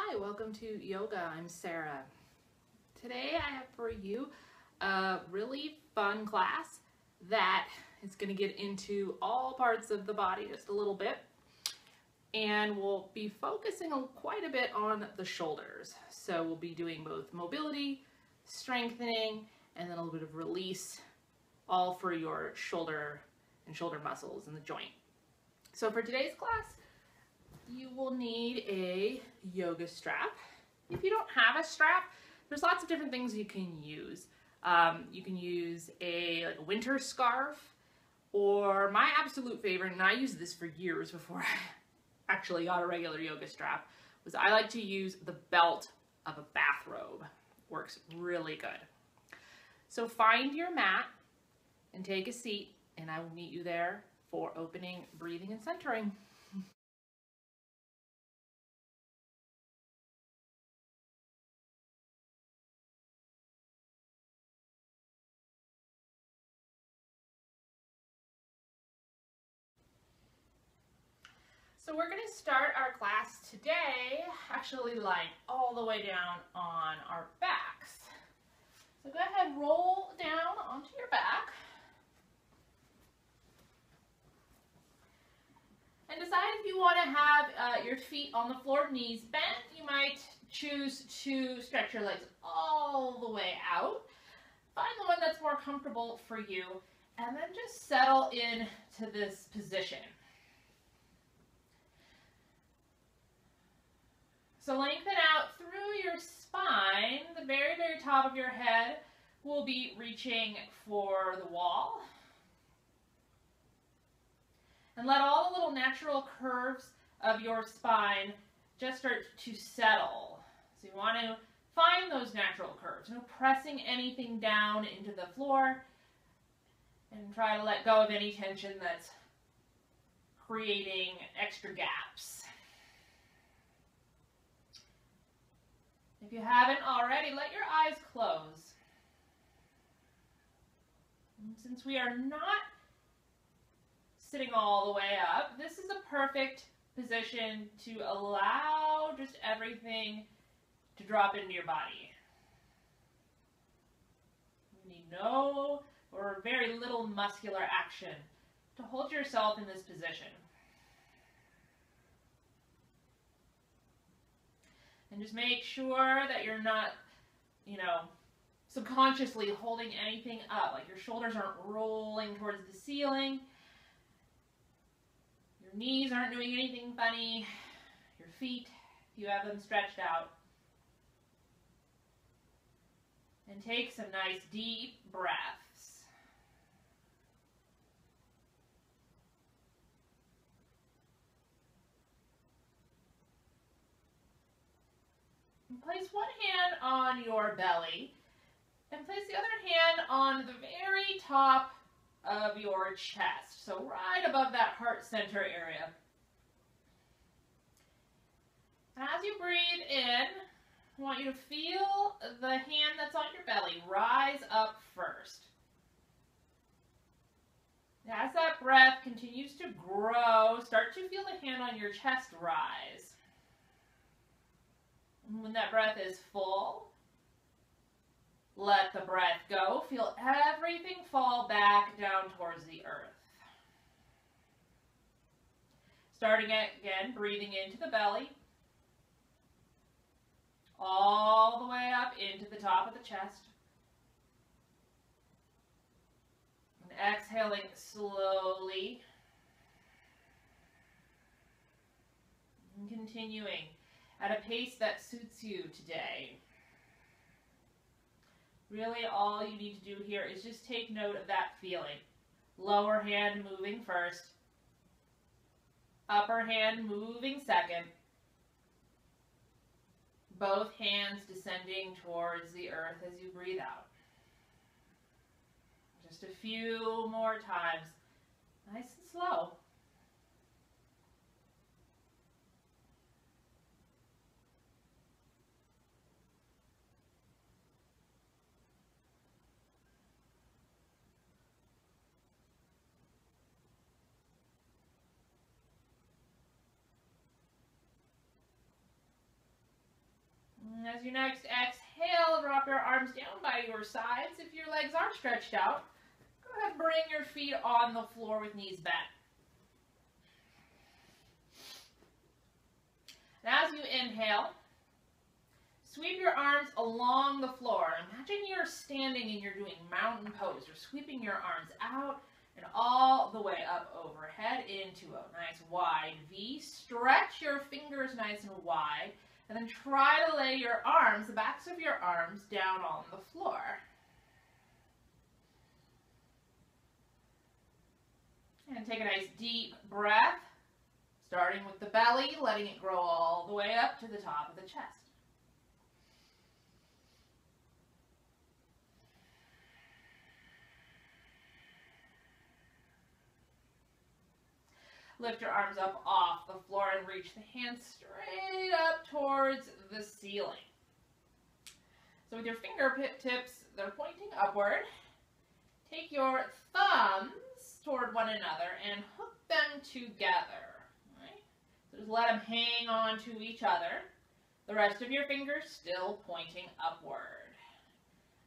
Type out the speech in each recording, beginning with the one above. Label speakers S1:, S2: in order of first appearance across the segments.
S1: Hi, welcome to yoga. I'm Sarah. Today I have for you a really fun class that is going to get into all parts of the body just a little bit, and we'll be focusing quite a bit on the shoulders. So we'll be doing both mobility, strengthening, and then a little bit of release, all for your shoulder and shoulder muscles in the joint. So for today's class, you will need a yoga strap. If you don't have a strap, there's lots of different things you can use. You can use a winter scarf, or my absolute favorite, and I used this for years before I actually got a regular yoga strap, was I like to use the belt of a bathrobe. Works really good. So find your mat and take a seat, and I will meet you there for opening, breathing, and centering. So we're going to start our class today actually lying all the way down on our backs. So go ahead, roll down onto your back. And decide if you want to have your feet on the floor, knees bent. You might choose to stretch your legs all the way out. Find the one that's more comfortable for you, and then just settle into this position. So lengthen out through your spine. The very, very top of your head will be reaching for the wall. And let all the little natural curves of your spine just start to settle. So you want to find those natural curves. No pressing anything down into the floor. And try to let go of any tension that's creating extra gaps. If you haven't already, let your eyes close. And since we are not sitting all the way up, this is a perfect position to allow just everything to drop into your body. You need no or very little muscular action to hold yourself in this position. And just make sure that you're not, subconsciously holding anything up. Like your shoulders aren't rolling towards the ceiling. Your knees aren't doing anything funny. Your feet, if you have them stretched out. And take some nice deep breaths. Place one hand on your belly and place the other hand on the very top of your chest. So right above that heart center area. And as you breathe in, I want you to feel the hand that's on your belly rise up first. As that breath continues to grow, start to feel the hand on your chest rise. And when that breath is full, let the breath go. Feel everything fall back down towards the earth. Starting again, breathing into the belly, all the way up into the top of the chest. And exhaling slowly. And continuing at a pace that suits you today. Really all you need to do here is just take note of that feeling. Lower hand moving first. Upper hand moving second. Both hands descending towards the earth as you breathe out. Just a few more times. Nice and slow. As you next exhale, drop your arms down by your sides. If your legs are stretched out, go ahead and bring your feet on the floor with knees bent. And as you inhale, sweep your arms along the floor. Imagine you're standing and you're doing mountain pose. You're sweeping your arms out and all the way up overhead into a nice wide V. Stretch your fingers nice and wide, and then try to lay your arms, the backs of your arms, down on the floor. And take a nice deep breath, starting with the belly, letting it grow all the way up to the top of the chest. Lift your arms up off the floor and reach the hands straight up towards the ceiling. So with your fingertips, they're pointing upward. Take your thumbs toward one another and hook them together. Right? So just let them hang on to each other. The rest of your fingers still pointing upward.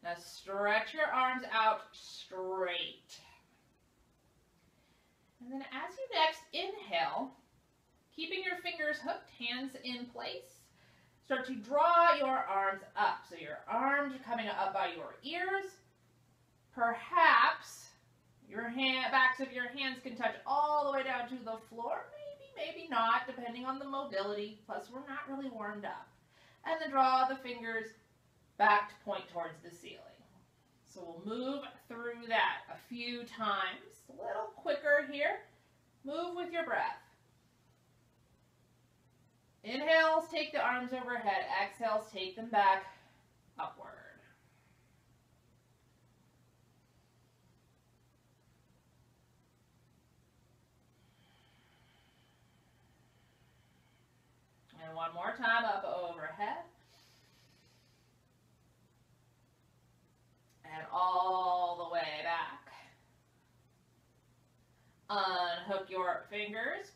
S1: Now stretch your arms out straight. And then as you next inhale, keeping your fingers hooked, hands in place, start to draw your arms up. So your arms are coming up by your ears. Perhaps your backs of your hands can touch all the way down to the floor. Maybe not, depending on the mobility. Plus, we're not really warmed up. And then draw the fingers back to point towards the ceiling. So we'll move through that a few times. A little quicker here. Move with your breath. Inhales, take the arms overhead. Exhales, take them back upward. And one more time, up overhead. And all the way back. Unhook your fingers.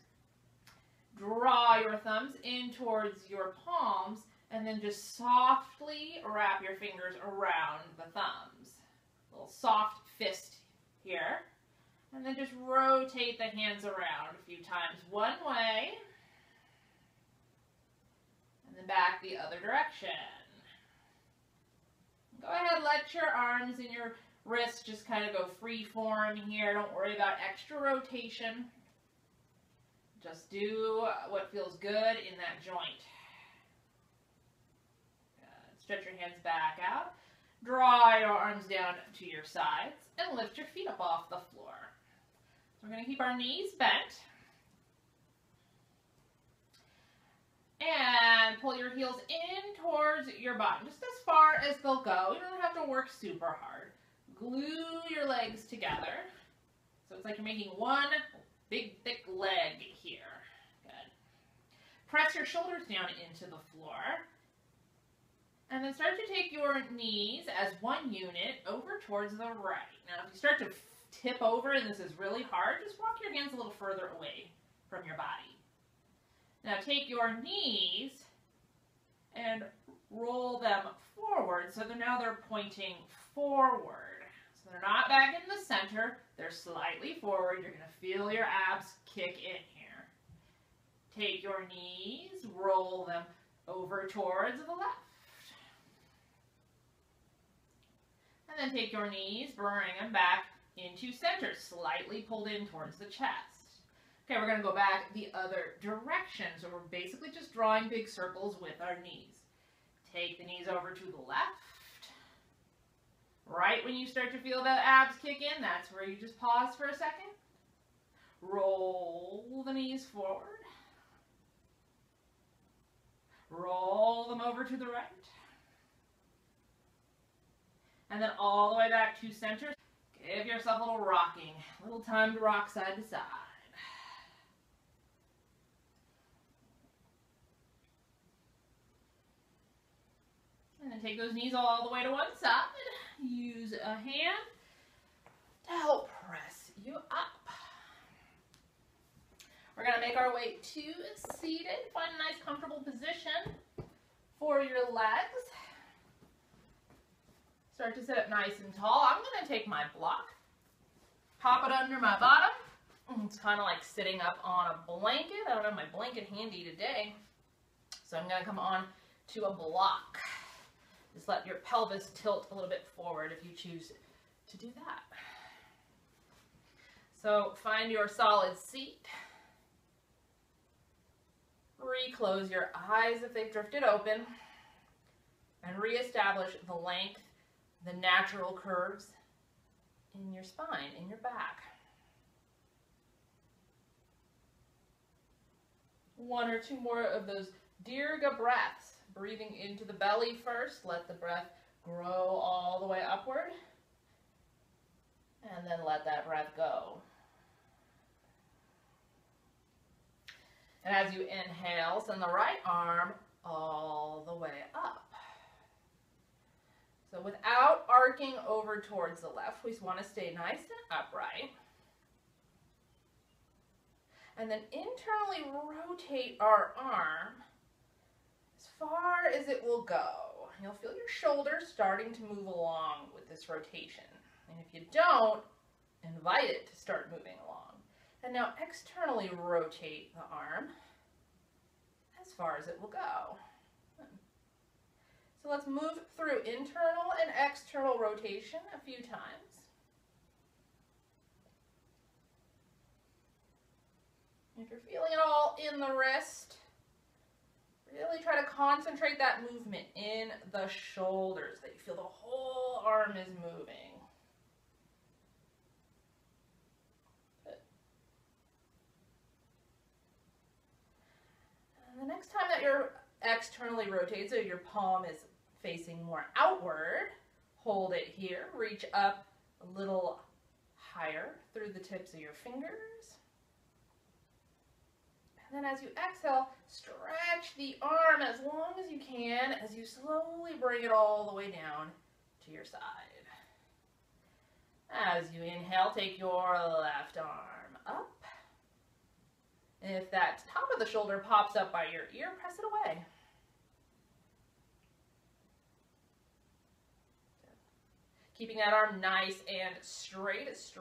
S1: Draw your thumbs in towards your palms, and then just softly wrap your fingers around the thumbs. A little soft fist here. And then just rotate the hands around a few times one way, and then back the other direction. Go ahead, let your arms and your wrists just kind of go free form here. Don't worry about extra rotation. Just do what feels good in that joint. Good. Stretch your hands back out. Draw your arms down to your sides and lift your feet up off the floor. So we're going to keep our knees bent. And pull your heels in towards your bottom, just as far as they'll go. You don't have to work super hard. Glue your legs together. So it's like you're making one big, thick leg here. Good. Press your shoulders down into the floor. And then start to take your knees as one unit over towards the right. Now, if you start to tip over and this is really hard, just walk your hands a little further away from your body. Now take your knees and roll them forward so that now they're pointing forward. So they're not back in the center, they're slightly forward. You're going to feel your abs kick in here. Take your knees, roll them over towards the left. And then take your knees, bring them back into center, slightly pulled in towards the chest. Okay, we're going to go back the other direction. So we're basically just drawing big circles with our knees. Take the knees over to the left. Right when you start to feel the abs kick in, that's where you just pause for a second. Roll the knees forward. Roll them over to the right. And then all the way back to center. Give yourself a little rocking. A little time to rock side to side. And then take those knees all the way to one side. Use a hand to help press you up. We're going to make our way to seated. Find a nice comfortable position for your legs. Start to sit up nice and tall. I'm going to take my block, pop it under my bottom. It's kind of like sitting up on a blanket. I don't have my blanket handy today, so I'm going to come on to a block. Just let your pelvis tilt a little bit forward if you choose to do that. So find your solid seat. Reclose your eyes if they've drifted open, and reestablish the length, the natural curves in your spine, in your back. One or two more of those Dirga breaths. Breathing into the belly first. Let the breath grow all the way upward. And then let that breath go. And as you inhale, send the right arm all the way up. So without arcing over towards the left, we just want to stay nice and upright. And then internally rotate our arm as far as it will go. You'll feel your shoulders starting to move along with this rotation. And if you don't, invite it to start moving along. And now externally rotate the arm as far as it will go. So let's move through internal and external rotation a few times. If you're feeling it all in the wrist, really try to concentrate that movement in the shoulders, that you feel the whole arm is moving. Good. And the next time that you're externally rotated, so your palm is facing more outward, hold it here, reach up a little higher through the tips of your fingers. And then as you exhale, stretch the arm as long as you can as you slowly bring it all the way down to your side. As you inhale, take your left arm up. And if that top of the shoulder pops up by your ear, press it away. Keeping that arm nice and straight as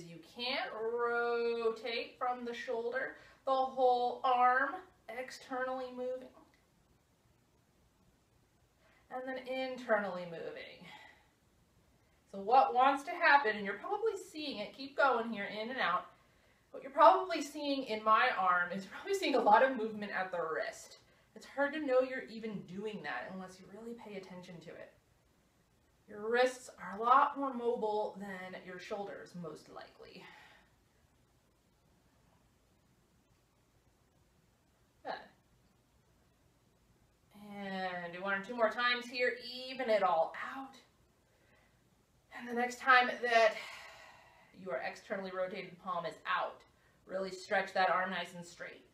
S1: you can. Rotate from the shoulder, the whole arm externally moving. And then internally moving. So what wants to happen, and you're probably seeing it, keep going here, in and out. What you're probably seeing in my arm is you're probably seeing a lot of movement at the wrist. It's hard to know you're even doing that unless you really pay attention to it. Your wrists are a lot more mobile than your shoulders, most likely. Good. And do one or two more times here, even it all out. And the next time that your externally rotated palm is out, really stretch that arm nice and straight.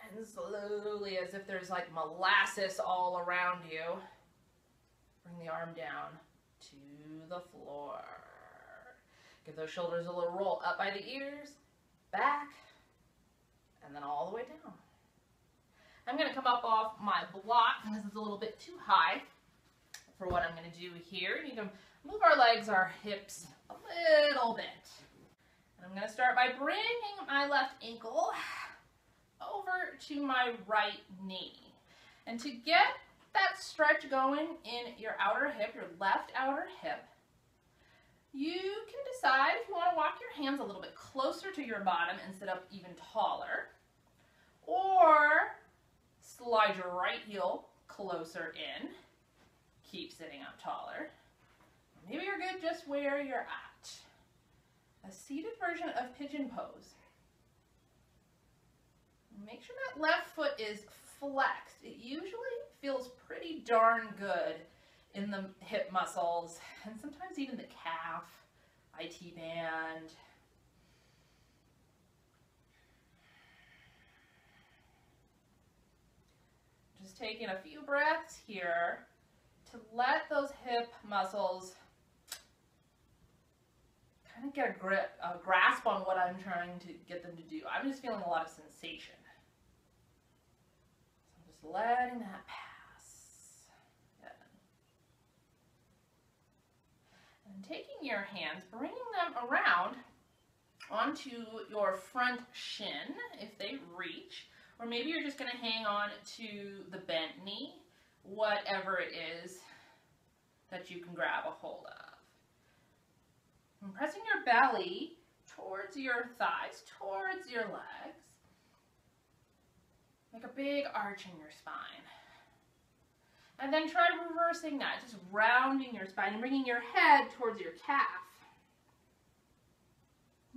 S1: And slowly, as if there's like molasses all around you, bring the arm down to the floor. Give those shoulders a little roll up by the ears, back, and then all the way down. I'm going to come up off my block because it's a little bit too high for what I'm going to do here. You can move our legs, our hips a little bit. And I'm going to start by bringing my left ankle over to my right knee. And to get that stretch going in your outer hip, your left outer hip, you can decide if you want to walk your hands a little bit closer to your bottom and sit up even taller, or slide your right heel closer in, keep sitting up taller. Maybe you're good just where you're at. A seated version of pigeon pose. Make sure that left foot is flexed. It usually feels pretty darn good in the hip muscles and sometimes even the calf, IT band. Just taking a few breaths here to let those hip muscles kind of get a grasp on what I'm trying to get them to do. I'm just feeling a lot of sensation. So I'm just letting that pass. Good. your hands, bringing them around onto your front shin if they reach, or maybe you're just going to hang on to the bent knee, whatever it is that you can grab a hold of. And pressing your belly towards your thighs, towards your legs. Make a big arch in your spine. And then try reversing that, just rounding your spine and bringing your head towards your calf.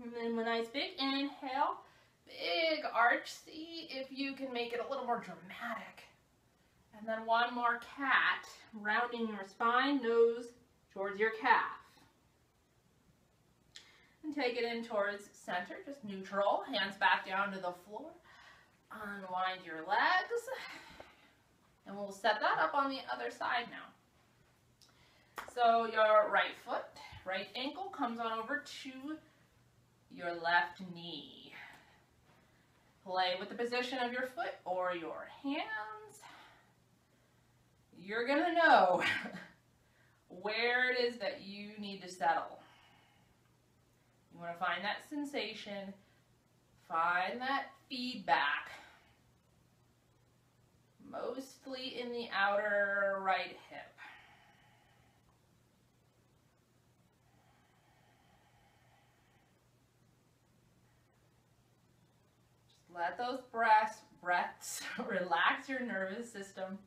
S1: And then a nice big inhale, big arch. See if you can make it a little more dramatic. And then one more cat, rounding your spine, nose towards your calf. And take it in towards center, just neutral, hands back down to the floor. Unwind your legs. And we'll set that up on the other side now. So your right foot, right ankle comes on over to your left knee. Play with the position of your foot or your hands. You're going to know where it is that you need to settle. You want to find that sensation, find that feedback. Mostly in the outer right hip. Just let those breaths relax your nervous system.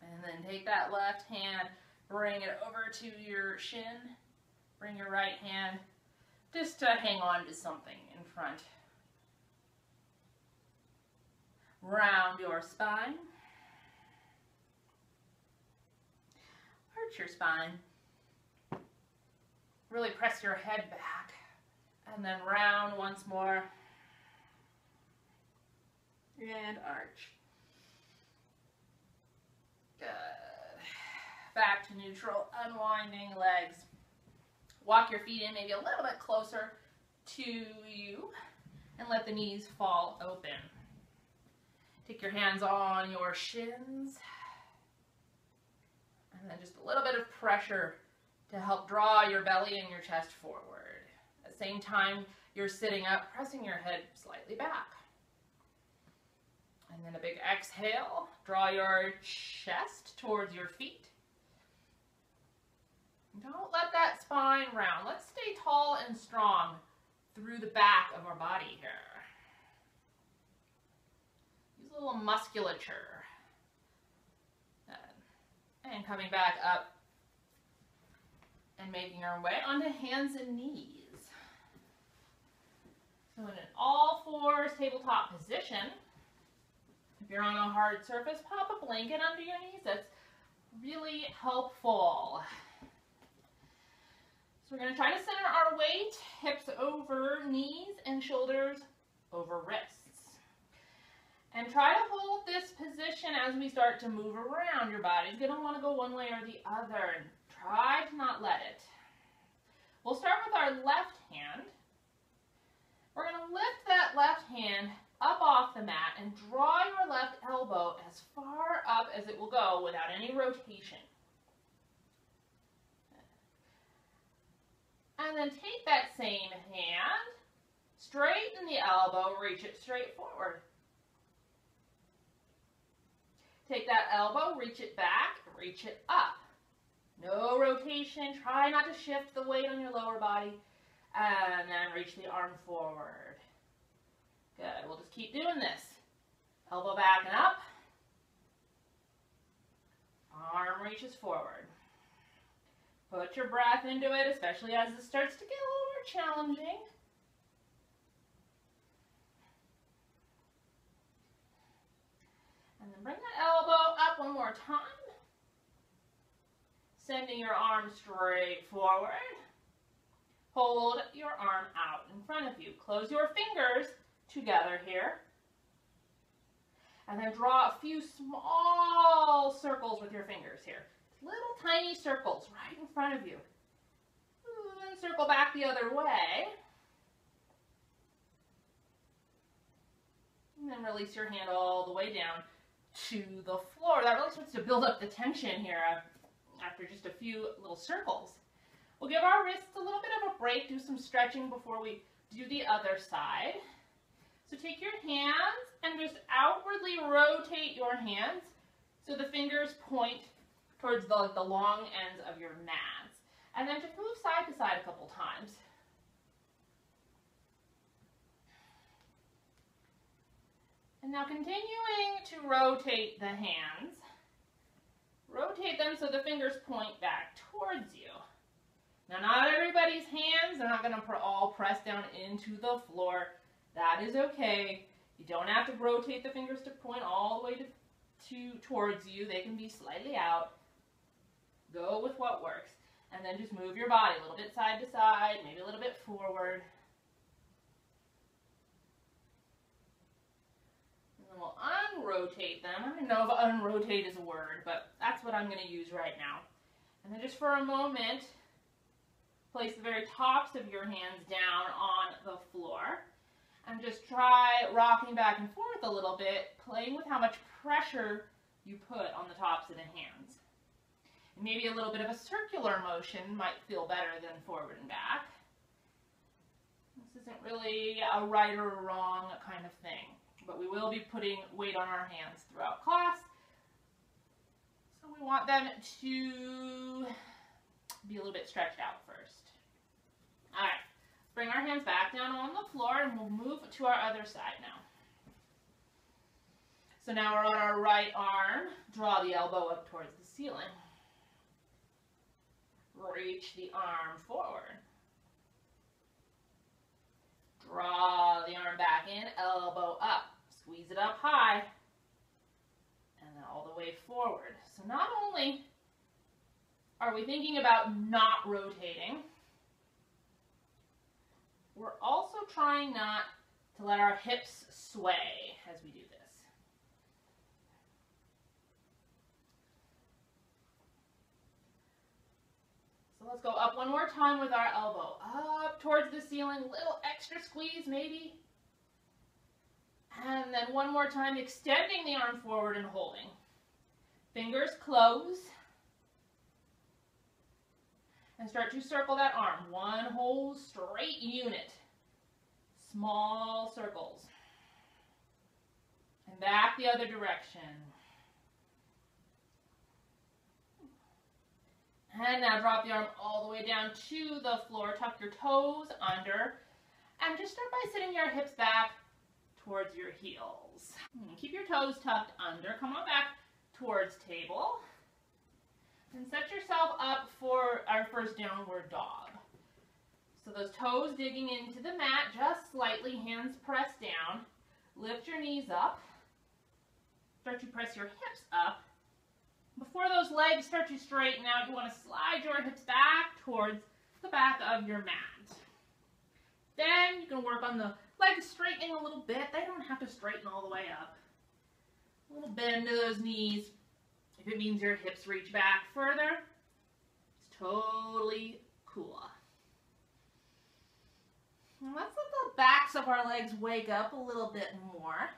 S1: And then take that left hand, bring it over to your shin, bring your right hand just to hang on to something in front. Round your spine. Arch your spine. Really press your head back. And then round once more. And arch. Good. Back to neutral, unwinding legs. Walk your feet in maybe a little bit closer to you and let the knees fall open. Take your hands on your shins and then just a little bit of pressure to help draw your belly and your chest forward. At the same time, you're sitting up, pressing your head slightly back. And then a big exhale, draw your chest towards your feet. Don't let that spine round. Let's stay tall and strong through the back of our body here. Use a little musculature. And coming back up and making our way onto hands and knees. So in an all fours tabletop position, if you're on a hard surface, pop a blanket under your knees. That's really helpful. So we're going to try to center our weight, hips over knees and shoulders over wrists. And try to hold this position as we start to move around. Your body's going to want to go one way or the other. And try to not let it. We'll start with our left hand. We're going to lift that left hand up off the mat and draw your left elbow as far up as it will go without any rotation. And then take that same hand, straighten the elbow, reach it straight forward. Take that elbow, reach it back, reach it up. No rotation, try not to shift the weight on your lower body. And then reach the arm forward. Good, we'll just keep doing this. Elbow back and up. Arm reaches forward. Put your breath into it, especially as it starts to get a little more challenging. And then bring that elbow up one more time. Sending your arm straight forward. Hold your arm out in front of you. Close your fingers together here. And then draw a few small circles with your fingers here. Little tiny circles right in front of you. And then circle back the other way. And then release your hand all the way down to the floor. That really starts to build up the tension here after just a few little circles. We'll give our wrists a little bit of a break, do some stretching before we do the other side. So take your hands and just outwardly rotate your hands so the fingers point towards the long ends of your mats. And then just move side to side a couple times. And now continuing to rotate the hands. Rotate them so the fingers point back towards you. Now, not everybody's hands are not going to all press down into the floor. That is okay. You don't have to rotate the fingers to point all the way towards you. They can be slightly out. Go with what works. And then just move your body a little bit side to side, maybe a little bit forward. And then we'll unrotate them. I don't know if unrotate is a word, but that's what I'm going to use right now. And then just for a moment, place the very tops of your hands down on the floor. And just try rocking back and forth a little bit, playing with how much pressure you put on the tops of the hands. And maybe a little bit of a circular motion might feel better than forward and back. This isn't really a right or wrong kind of thing, but we will be putting weight on our hands throughout class. So we want them to be a little bit stretched out first. All right. Bring our hands back down on the floor and we'll move to our other side now. So now we're on our right arm. Draw the elbow up towards the ceiling. Reach the arm forward. Draw the arm back in, elbow up. Squeeze it up high. And then all the way forward. So not only are we thinking about not rotating, we're also trying not to let our hips sway as we do this. So let's go up one more time with our elbow up towards the ceiling, little extra squeeze maybe. And then one more time, extending the arm forward and holding. Fingers close. And start to circle that arm. One whole straight unit. Small circles. And back the other direction. And now drop the arm all the way down to the floor. Tuck your toes under. And just start by sitting your hips back towards your heels. Keep your toes tucked under. Come on back towards table. And set yourself up for our first downward dog. So those toes digging into the mat, just slightly, hands pressed down. Lift your knees up. Start to press your hips up. Before those legs start to straighten out, you want to slide your hips back towards the back of your mat. Then you can work on the legs straightening a little bit. They don't have to straighten all the way up. A little bend to those knees. If it means your hips reach back further, it's totally cool. Now let's let the backs of our legs wake up a little bit more.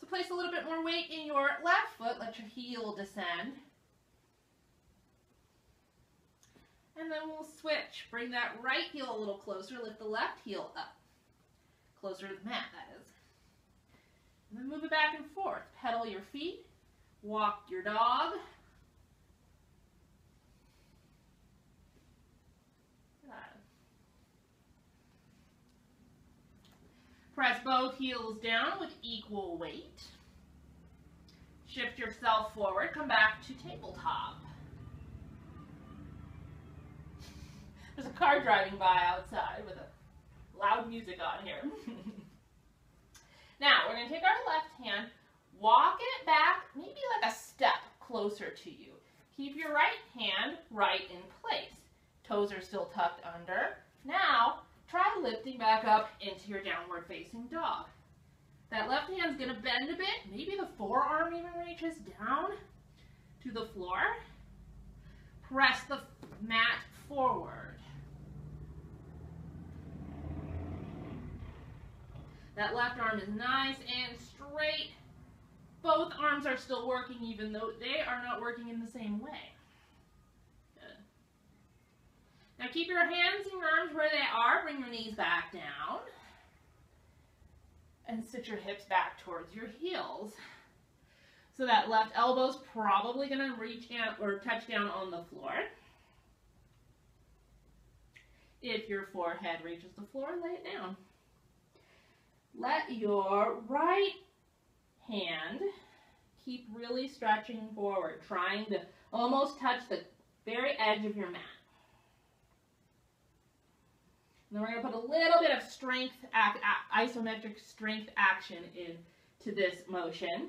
S1: So place a little bit more weight in your left foot. Let your heel descend. And then we'll switch. Bring that right heel a little closer. Lift the left heel up. Closer to the mat, that is. And then move it back and forth. Pedal your feet. Walk your dog. Good. Press both heels down with equal weight. Shift yourself forward. Come back to tabletop. There's a car driving by outside with a loud music on here. Now, we're going to take our left hand, walk it back, maybe like a step closer to you. Keep your right hand right in place. Toes are still tucked under. Now, try lifting back up into your downward facing dog. That left hand's going to bend a bit. Maybe the forearm even reaches down to the floor. Press the mat forward. That left arm is nice and straight, both arms are still working even though they are not working in the same way. Good. Now keep your hands and your arms where they are. Bring your knees back down. And sit your hips back towards your heels. So that left elbow's probably going to reach down or touch down on the floor. If your forehead reaches the floor, lay it down. Let your right hand keep really stretching forward, trying to almost touch the very edge of your mat. And then we're going to put a little bit of strength, isometric strength action into this motion.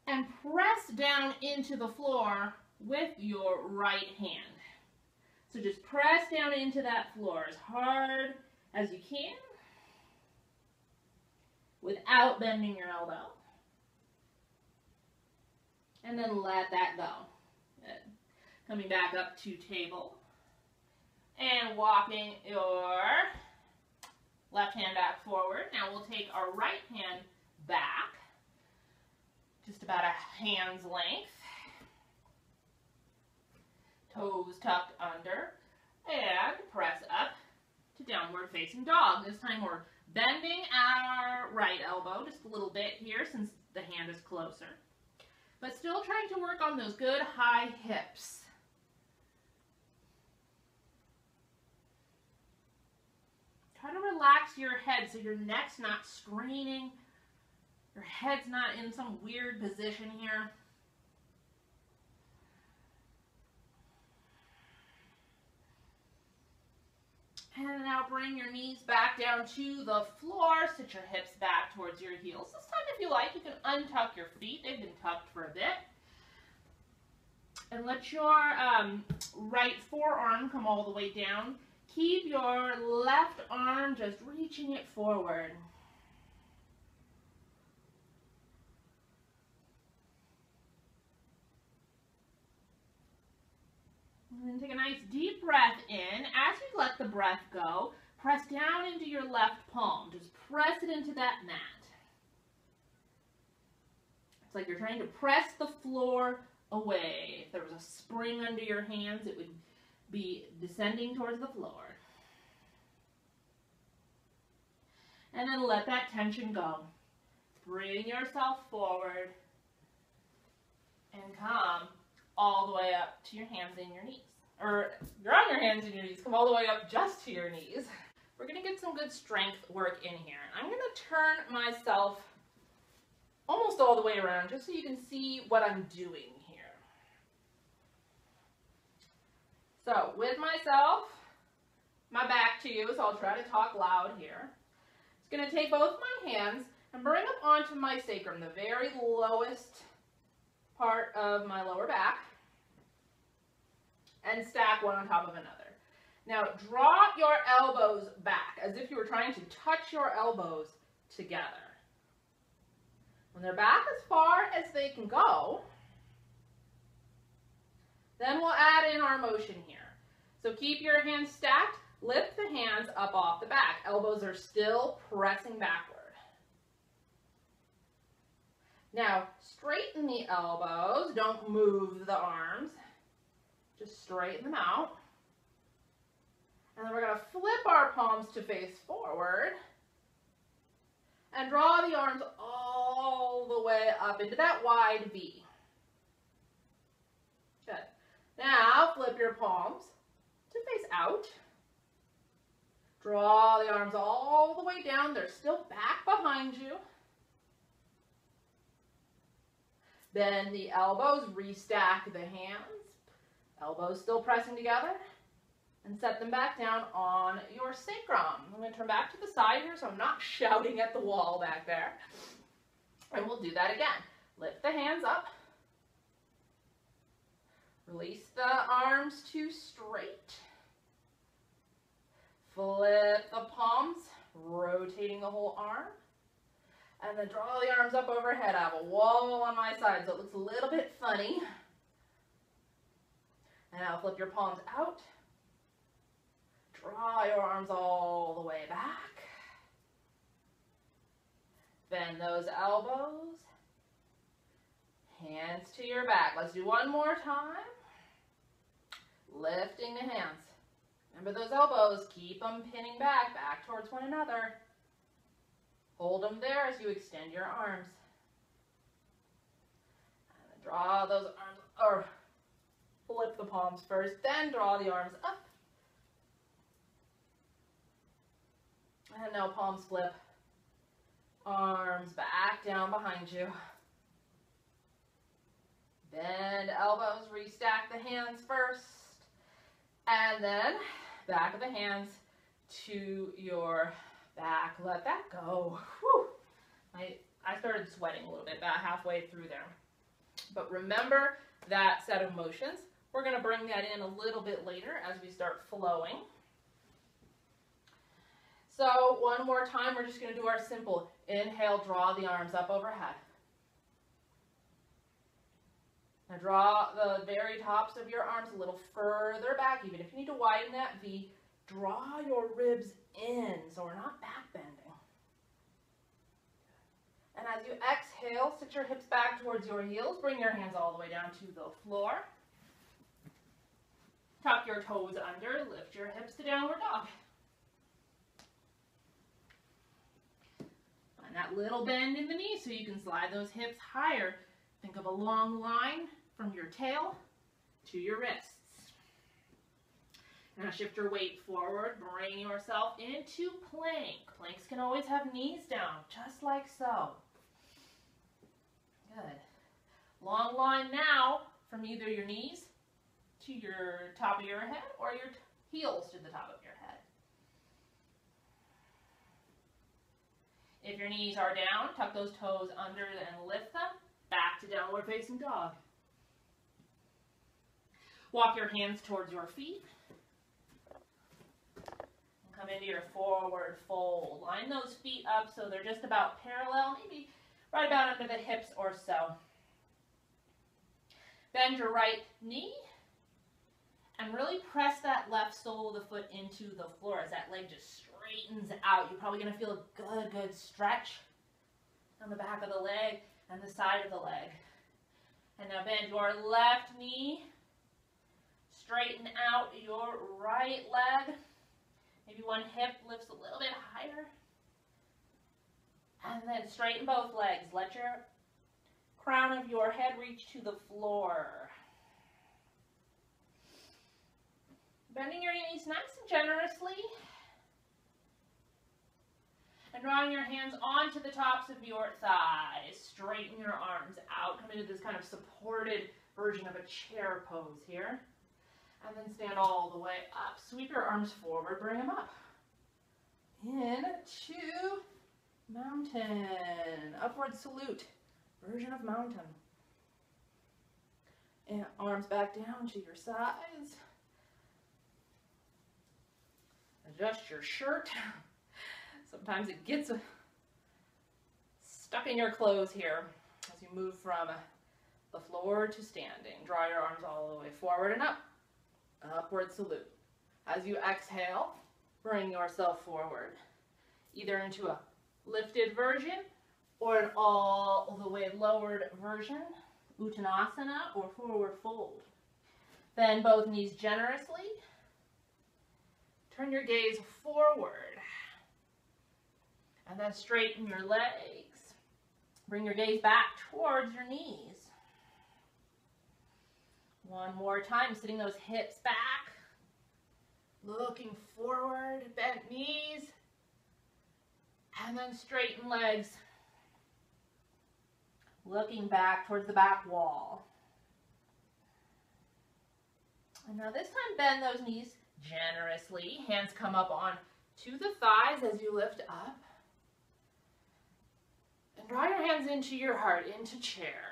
S1: And press down into the floor with your right hand. So just press down into that floor as hard as you can without bending your elbow. And then let that go. Good. Coming back up to table. And walking your left hand back forward. Now we'll take our right hand back, just about a hand's length. Toes tucked under. And press up to downward facing dog. This time we're bending our right elbow just a little bit here since the hand is closer. But still trying to work on those good high hips. Try to relax your head so your neck's not straining, your head's not in some weird position here. And now bring your knees back down to the floor, sit your hips back towards your heels. This time, if you like, you can untuck your feet. They've been tucked for a bit. And let your right forearm come all the way down. Keep your left arm just reaching it forward. And then take a nice deep breath in. As you let the breath go, press down into your left palm. Just press it into that mat. It's like you're trying to press the floor away. If there was a spring under your hands, it would be descending towards the floor. And then let that tension go. Bring yourself forward and come all the way up to your hands and your knees. Or you're on your hands and your knees, come all the way up just to your knees. We're going to get some good strength work in here. I'm going to turn myself almost all the way around just so you can see what I'm doing here. So with myself, my back to you, so I'll try to talk loud here. It's going to take both my hands and bring them onto my sacrum, the very lowest part of my lower back, and stack one on top of another. Now draw your elbows back as if you were trying to touch your elbows together. When they're back as far as they can go, then we'll add in our motion here. So keep your hands stacked, lift the hands up off the back. Elbows are still pressing backward. Now straighten the elbows, don't move the arms, just straighten them out. And then we're going to flip our palms to face forward and draw the arms all the way up into that wide V. Good. Now flip your palms to face out. Draw the arms all the way down. They're still back behind you. Bend the elbows, restack the hands. Elbows still pressing together. And set them back down on your sacrum. I'm going to turn back to the side here so I'm not shouting at the wall back there. And we'll do that again. Lift the hands up. Release the arms to straight. Flip the palms, rotating the whole arm. And then draw the arms up overhead. I have a wall on my side so it looks a little bit funny. And now flip your palms out. Draw your arms all the way back. Bend those elbows. Hands to your back. Let's do one more time. Lifting the hands. Remember those elbows. Keep them pinning back towards one another. Hold them there as you extend your arms. And draw those arms, or flip the palms first, then draw the arms up. And now palms flip. Arms back down behind you. Bend elbows, restack the hands first. And then back of the hands to your back. Let that go. Whew. I started sweating a little bit about halfway through there. But remember that set of motions. We're going to bring that in a little bit later as we start flowing. So one more time, we're just going to do our simple inhale, draw the arms up overhead. Now draw the very tops of your arms a little further back. Even if you need to widen that V, draw your ribs in so we're not back bending. And as you exhale, sit your hips back towards your heels. Bring your hands all the way down to the floor. Tuck your toes under. Lift your hips to downward dog. Find that little bend in the knee so you can slide those hips higher. Think of a long line from your tail to your wrists. Now shift your weight forward. Bring yourself into plank. Planks can always have knees down, just like so. Good. Long line now from either your knees to your top of your head or your heels to the top of your head. If your knees are down, tuck those toes under and lift them back to downward facing dog. Walk your hands towards your feet. And come into your forward fold. Line those feet up so they're just about parallel, maybe right about under the hips or so. Bend your right knee and really press that left sole of the foot into the floor as that leg just straightens out. You're probably going to feel a good stretch on the back of the leg and the side of the leg. And now bend your left knee. Straighten out your right leg. Maybe one hip lifts a little bit higher. And then straighten both legs. Let your crown of your head reach to the floor. Bending your knees nice and generously. And drawing your hands onto the tops of your thighs. Straighten your arms out. Come into this kind of supported version of a chair pose here. And then stand all the way up. Sweep your arms forward. Bring them up. Into mountain. Upward salute. Version of mountain. And arms back down to your sides. Adjust your shirt. Sometimes it gets stuck in your clothes here as you move from the floor to standing. Draw your arms all the way forward and up. Upward salute. As you exhale, bring yourself forward, either into a lifted version or an all the way lowered version, Uttanasana or forward fold. Bend both knees generously. Turn your gaze forward. And then straighten your legs. Bring your gaze back towards your knees. One more time, sitting those hips back. Looking forward, bent knees. And then straighten legs. Looking back towards the back wall. And now this time, bend those knees generously. Hands come up on to the thighs as you lift up. And draw your hands into your heart, into chair.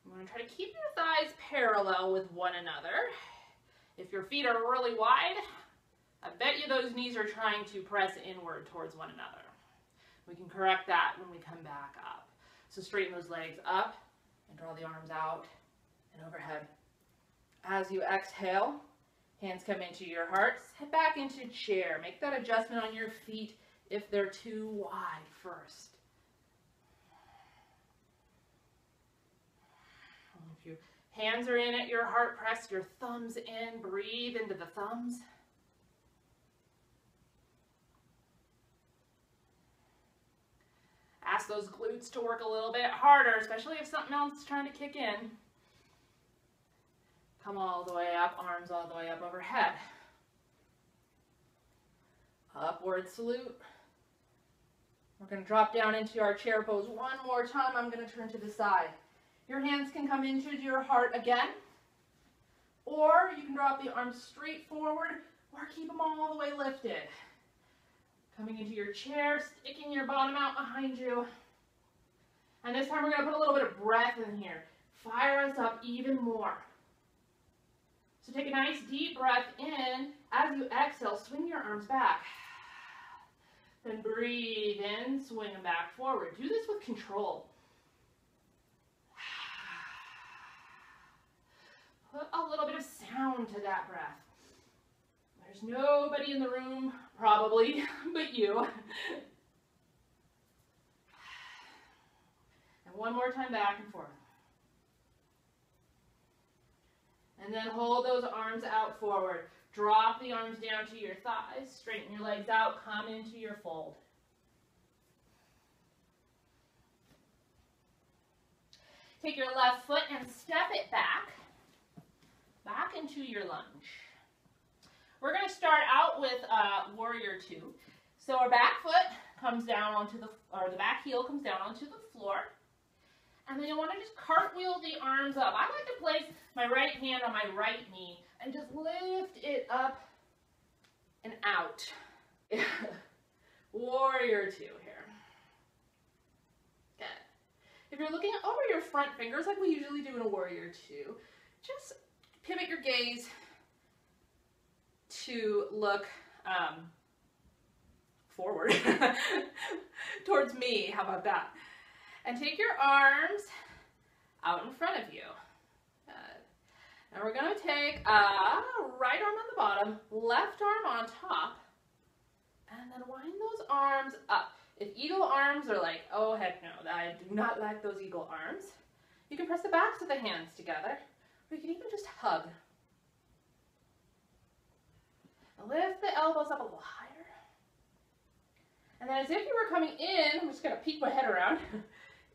S1: You want to try to keep your thighs parallel with one another. If your feet are really wide, I bet you those knees are trying to press inward towards one another. We can correct that when we come back up. So straighten those legs up and draw the arms out and overhead. As you exhale, hands come into your heart, head back into chair. Make that adjustment on your feet if they're too wide first. If your hands are in at your heart, press your thumbs in, breathe into the thumbs. Ask those glutes to work a little bit harder, especially if something else is trying to kick in. Come all the way up, arms all the way up overhead. Upward salute. We're going to drop down into our chair pose one more time. I'm going to turn to the side. Your hands can come into your heart again, or you can drop the arms straight forward, or keep them all the way lifted. Coming into your chair, sticking your bottom out behind you. And this time we're going to put a little bit of breath in here. Fire us up even more. So take a nice deep breath in. As you exhale, swing your arms back. Then breathe in, swing them back forward. Do this with control. Put a little bit of sound to that breath. There's nobody in the room, probably, but you. And one more time back and forth. And then hold those arms out forward. Drop the arms down to your thighs. Straighten your legs out. Come into your fold. Take your left foot and step it back into your lunge. We're going to start out with warrior two. So our back foot comes down onto the back heel comes down onto the floor. And then you want to just cartwheel the arms up. I like to place my right hand on my right knee and just lift it up and out. Warrior two here. Good. If you're looking over your front fingers like we usually do in a warrior two, just pivot your gaze to look forward towards me. How about that? And take your arms out in front of you. Now we're going to take right arm on the bottom, left arm on top, and then wind those arms up. If eagle arms are like, oh heck no, I do not like those eagle arms, you can press the backs of the hands together, or you can even just hug. Now lift the elbows up a little higher. And then as if you were coming in, I'm just going to peek my head around.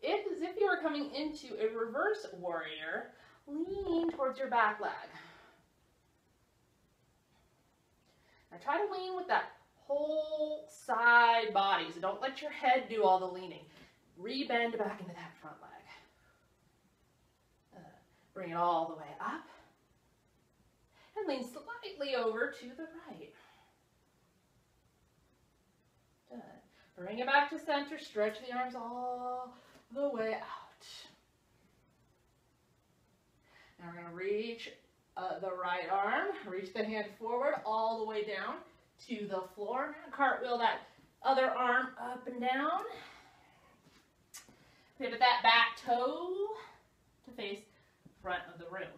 S1: As if you were coming into a reverse warrior, lean towards your back leg. Now try to lean with that whole side body, so don't let your head do all the leaning. Rebend back into that front leg. Bring it all the way up. And lean slightly over to the right. Good. Bring it back to center, stretch the arms all the way out. Now we're going to reach the right arm, reach the hand forward all the way down to the floor. Cartwheel that other arm up and down. Pivot that back toe to face front of the room.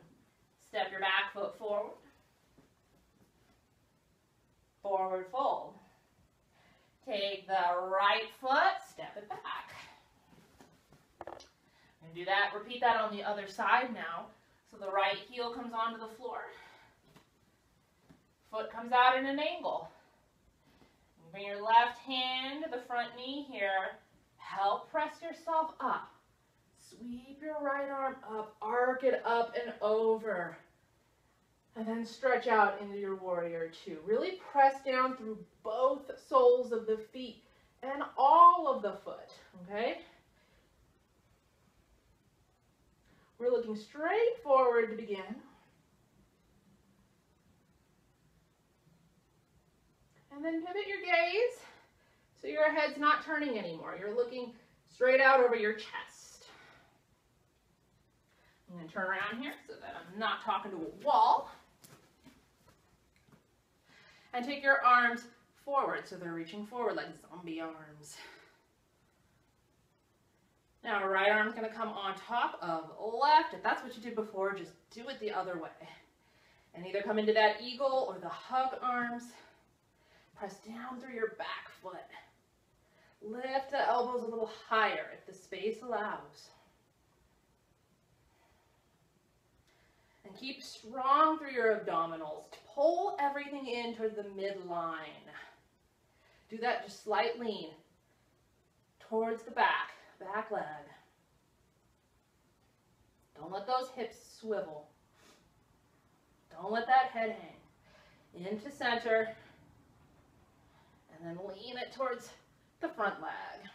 S1: Step your back foot forward. Forward fold. Take the right foot, step it back. And do that, repeat that on the other side now. So the right heel comes onto the floor. Foot comes out in an angle. Bring your left hand to the front knee here. Help press yourself up. Sweep your right arm up, arc it up and over. And then stretch out into your warrior two. Really press down through both soles of the feet and all of the foot, okay? We're looking straight forward to begin. And then pivot your gaze so your head's not turning anymore. You're looking straight out over your chest. I'm going to turn around here so that I'm not talking to a wall. And take your arms forward so they're reaching forward like zombie arms. Now, right arm's going to come on top of left. If that's what you did before, just do it the other way. And either come into that eagle or the hug arms. Press down through your back foot. Lift the elbows a little higher if the space allows. And keep strong through your abdominals. Pull everything in towards the midline. Do that, just slight lean towards the back leg. Don't let those hips swivel. Don't let that head hang. Into center, and then lean it towards the front leg.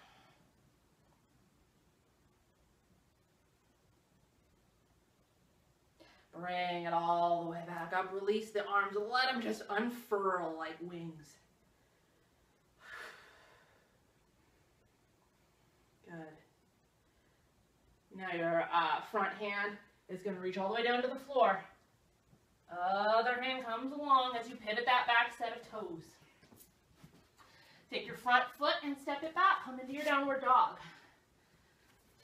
S1: Bring it all the way back up. Release the arms. Let them just unfurl like wings. Good. Now your front hand is going to reach all the way down to the floor. Other hand comes along as you pivot that back set of toes. Take your front foot and step it back. Come into your downward dog.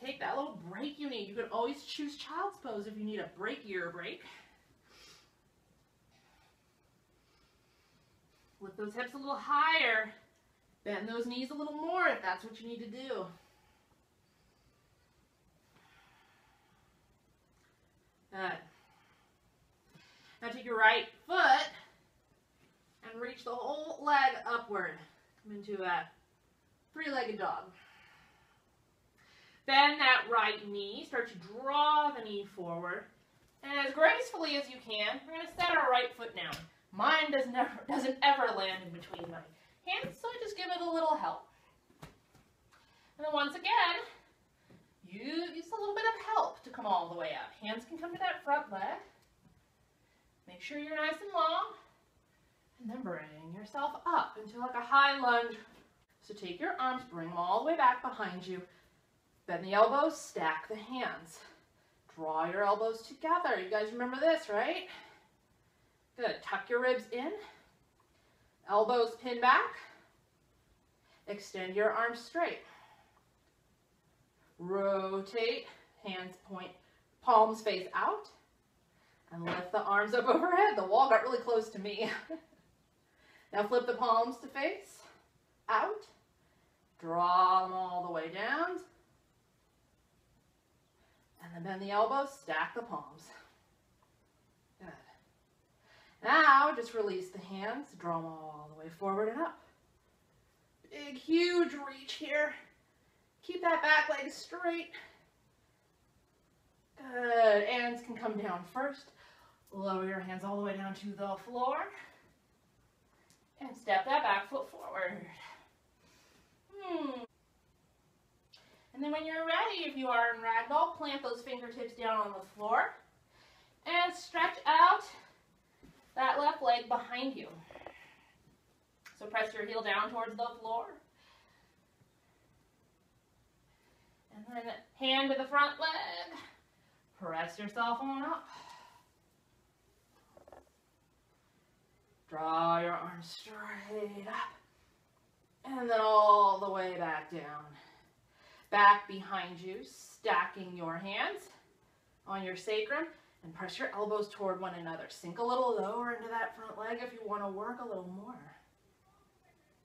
S1: Take that little break you need. You can always choose child's pose if you need a breakier break. Lift those hips a little higher. Bend those knees a little more if that's what you need to do. Good. Now take your right foot and reach the whole leg upward. Come into a three-legged dog. Bend that right knee. Start to draw the knee forward. And as gracefully as you can, we're going to set our right foot down. Mine doesn't ever land in between my hands, so I just give it a little help. And then once again, use a little bit of help to come all the way up. Hands can come to that front leg. Make sure you're nice and long. And then bring yourself up into like a high lunge. So take your arms, bring them all the way back behind you. Bend the elbows, stack the hands. Draw your elbows together. You guys remember this, right? Good. Tuck your ribs in. Elbows pin back. Extend your arms straight. Rotate. Hands point, palms face out. And lift the arms up overhead. The wall got really close to me. Now flip the palms to face out. Draw them all the way down. And then bend the elbows, stack the palms. Good. Now just release the hands, draw them all the way forward and up. Big, huge reach here. Keep that back leg straight. Good. Hands can come down first. Lower your hands all the way down to the floor. And step that back foot forward. And then when you're ready, if you are in ragdoll, plant those fingertips down on the floor. And stretch out that left leg behind you. So press your heel down towards the floor. And then hand to the front leg. Press yourself on up. Draw your arms straight up. And then all the way back down. Back behind you, stacking your hands on your sacrum and press your elbows toward one another. Sink a little lower into that front leg if you want to work a little more.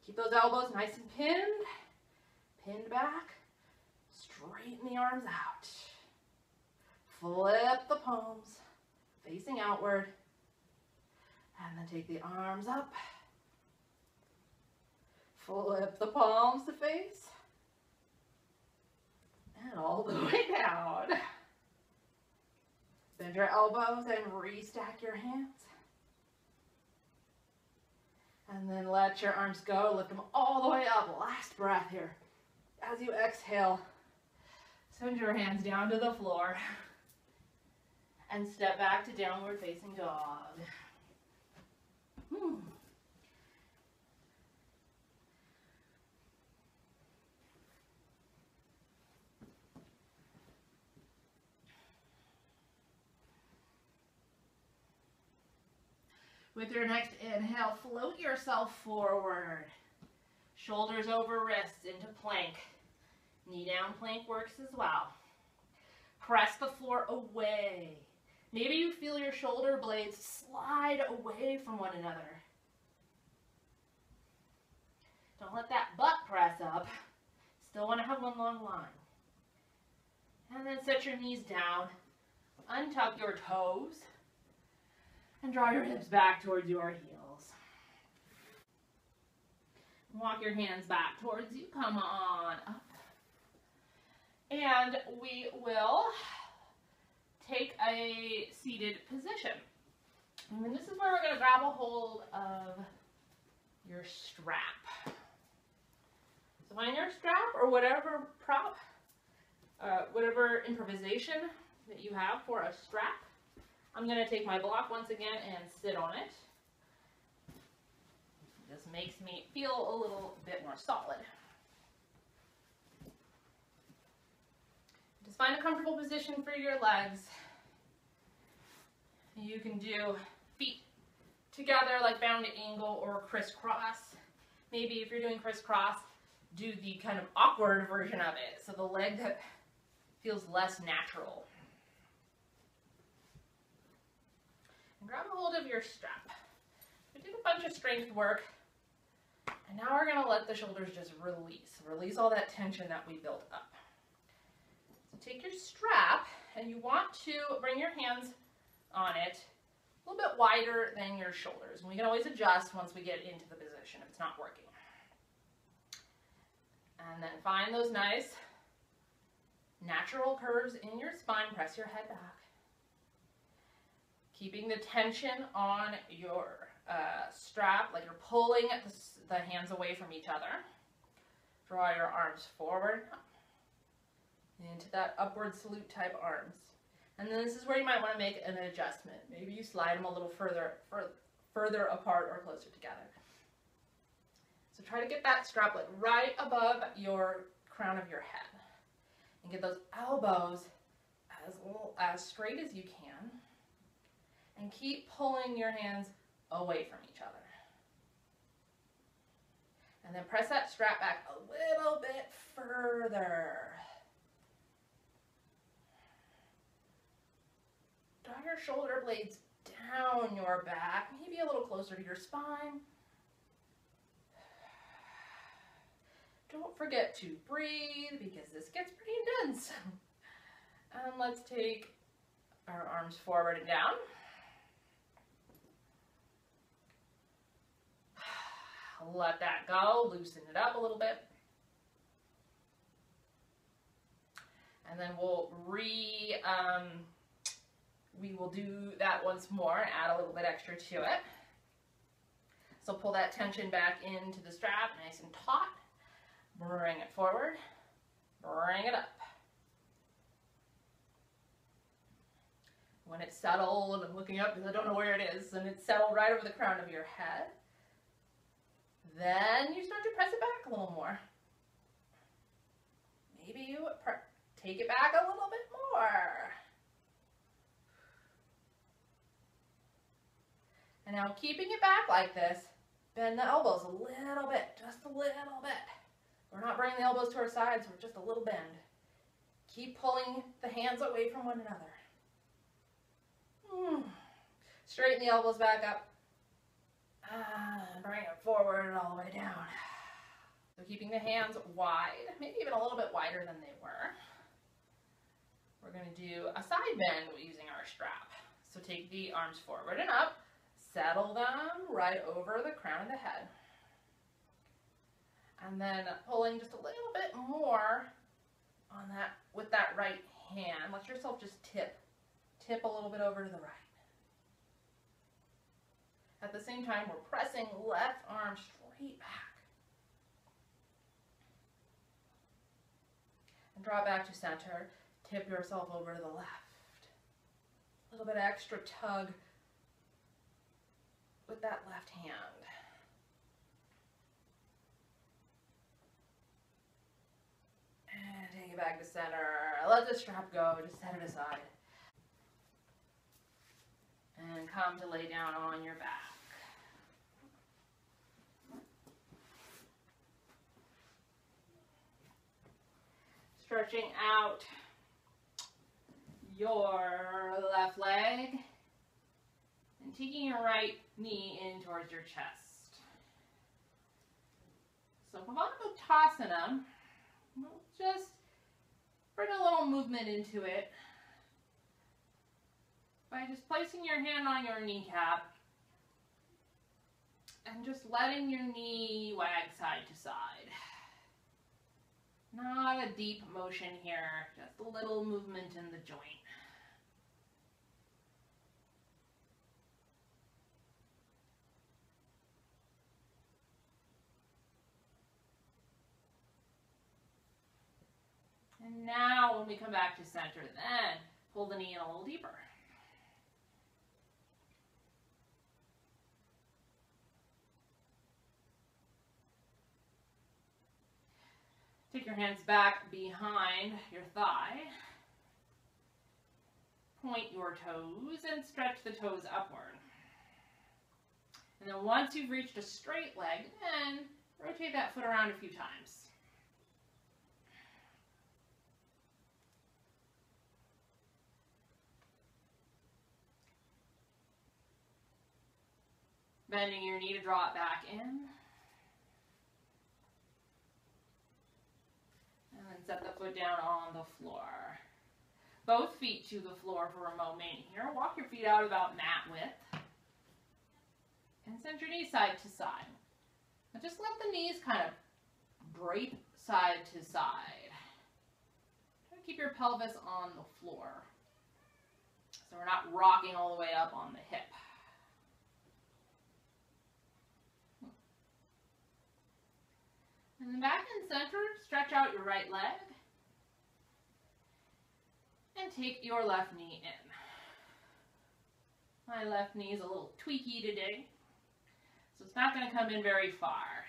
S1: Keep those elbows nice and pinned back. Straighten the arms out. Flip the palms, facing outward. And then take the arms up. Flip the palms to face. And all the way down. Bend your elbows and restack your hands. And then let your arms go. Lift them all the way up. Last breath here. As you exhale, send your hands down to the floor. And step back to downward facing dog. With your next inhale, float yourself forward. Shoulders over wrists into plank. Knee down plank works as well. Press the floor away. Maybe you feel your shoulder blades slide away from one another. Don't let that butt press up. set your knees down, untuck your toes, and draw your hips back towards your heels. Walk your hands back towards you. Come on up. And we will take a seated position. And then this is where we're going to grab a hold of your strap. So find your strap or whatever prop, whatever improvisation that you have for a strap. I'm going to take my block once again and sit on it. This makes me feel a little bit more solid. Just find a comfortable position for your legs. You can do feet together like bounded angle or crisscross. Maybe if you're doing crisscross, do the kind of awkward version of it, so the leg that feels less natural. And grab a hold of your strap. We did a bunch of strength work, and now we're going to let the shoulders just release. Release all that tension that we built up. So take your strap, and you want to bring your hands on it a little bit wider than your shoulders. And we can always adjust once we get into the position if it's not working. And then find those nice natural curves in your spine. Press your head back. Keeping the tension on your strap, like you're pulling the hands away from each other. Draw your arms forward into that upward salute type arms. And then this is where you might want to make an adjustment. Maybe you slide them a little further apart or closer together. So try to get that strap like right above your crown of your head. And get those elbows as straight as you can. And keep pulling your hands away from each other. And then press that strap back a little bit further. Draw your shoulder blades down your back, maybe a little closer to your spine. Don't forget to breathe because this gets pretty intense. And let's take our arms forward and down. Let that go, loosen it up a little bit. And then we will do that once more and add a little bit extra to it. So pull that tension back into the strap, nice and taut. Bring it forward, bring it up. When it's settled, I'm looking up because I don't know where it is, and it's settled right over the crown of your head. Then you start to press it back a little more. Maybe you take it back a little bit more. And now keeping it back like this, bend the elbows a little bit, just a little bit. We're not bringing the elbows to our sides, we're just a little bend. Keep pulling the hands away from one another. Straighten the elbows back up. Bring it forward all the way down. So keeping the hands wide, maybe even a little bit wider than they were. We're going to do a side bend using our strap. So take the arms forward and up, settle them right over the crown of the head. And then pulling just a little bit more on that with that right hand. Let yourself just tip a little bit over to the right. At the same time, we're pressing left arm straight back. And draw back to center. Tip yourself over to the left. A little bit of extra tug with that left hand. And take it back to center. Let the strap go, just set it aside. And come to lay down on your back. Stretching out your left leg and taking your right knee in towards your chest. So Bathrobe-belt, we'll just bring a little movement into it by just placing your hand on your kneecap and just letting your knee wag side to side. Not a deep motion here, just a little movement in the joint. And now when we come back to center, then pull the knee in a little deeper. Take your hands back behind your thigh. Point your toes and stretch the toes upward. And then once you've reached a straight leg, then rotate that foot around a few times. Bending your knee to draw it back in. And then set the foot down on the floor. Both feet to the floor for a moment here. Walk your feet out about mat width. And send your knees side to side. Now just let the knees kind of drape side to side. Try to keep your pelvis on the floor, so we're not rocking all the way up on the hip. And then back in center, stretch out your right leg and take your left knee in. My left knee is a little tweaky today, so it's not going to come in very far.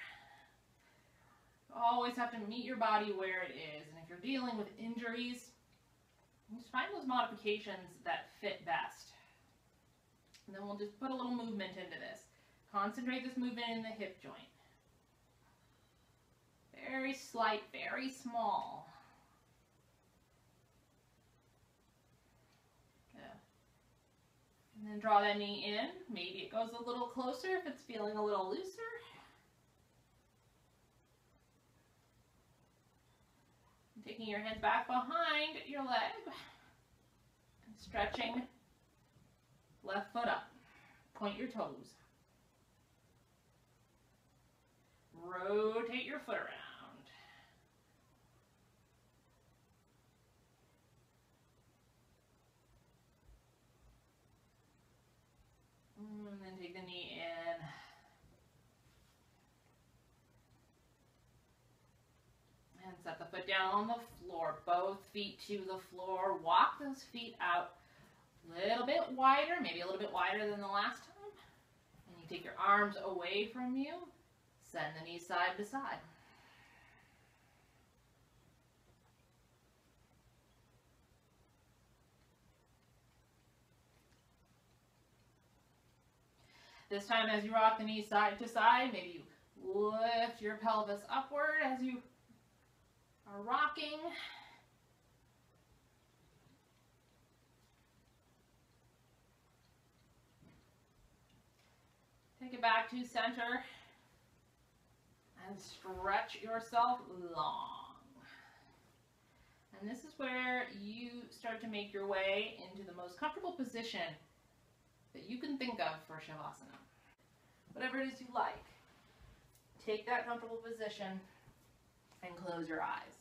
S1: You always have to meet your body where it is, and if you're dealing with injuries, just find those modifications that fit best. And then we'll just put a little movement into this. Concentrate this movement in the hip joint. Very slight, very small. And then draw that knee in. Maybe it goes a little closer if it's feeling a little looser. And taking your hands back behind your leg. And stretching left foot up. Point your toes. Rotate your foot around. And then take the knee in. And set the foot down on the floor. Both feet to the floor. Walk those feet out a little bit wider, maybe a little bit wider than the last time. And you take your arms away from you. Send the knees side to side. This time as you rock the knees side to side, maybe you lift your pelvis upward as you are rocking. Take it back to center and stretch yourself long. And this is where you start to make your way into the most comfortable position that you can think of for Savasana. Whatever it is you like, take that comfortable position and close your eyes.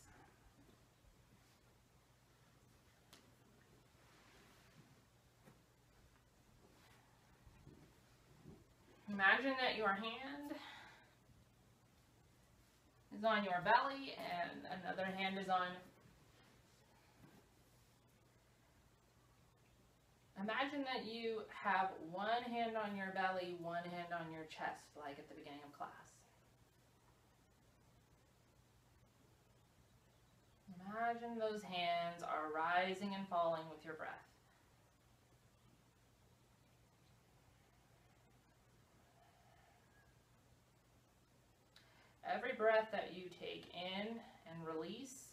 S1: Imagine that your hand is on your belly and another hand is on. Imagine that you have one hand on your belly, one hand on your chest, like at the beginning of class. Imagine those hands are rising and falling with your breath. Every breath that you take in and release,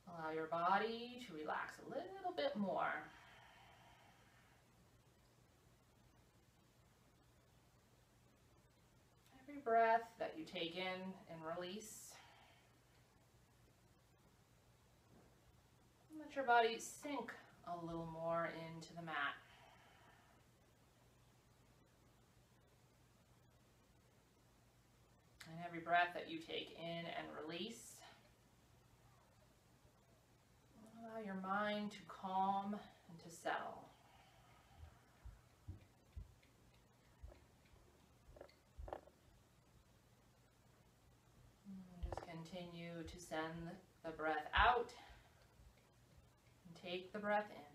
S1: allow your body to relax a little bit more. Every breath that you take in and release, let your body sink a little more into the mat. And every breath that you take in and release, allow your mind to calm and to settle. And just continue to send the breath out and take the breath in.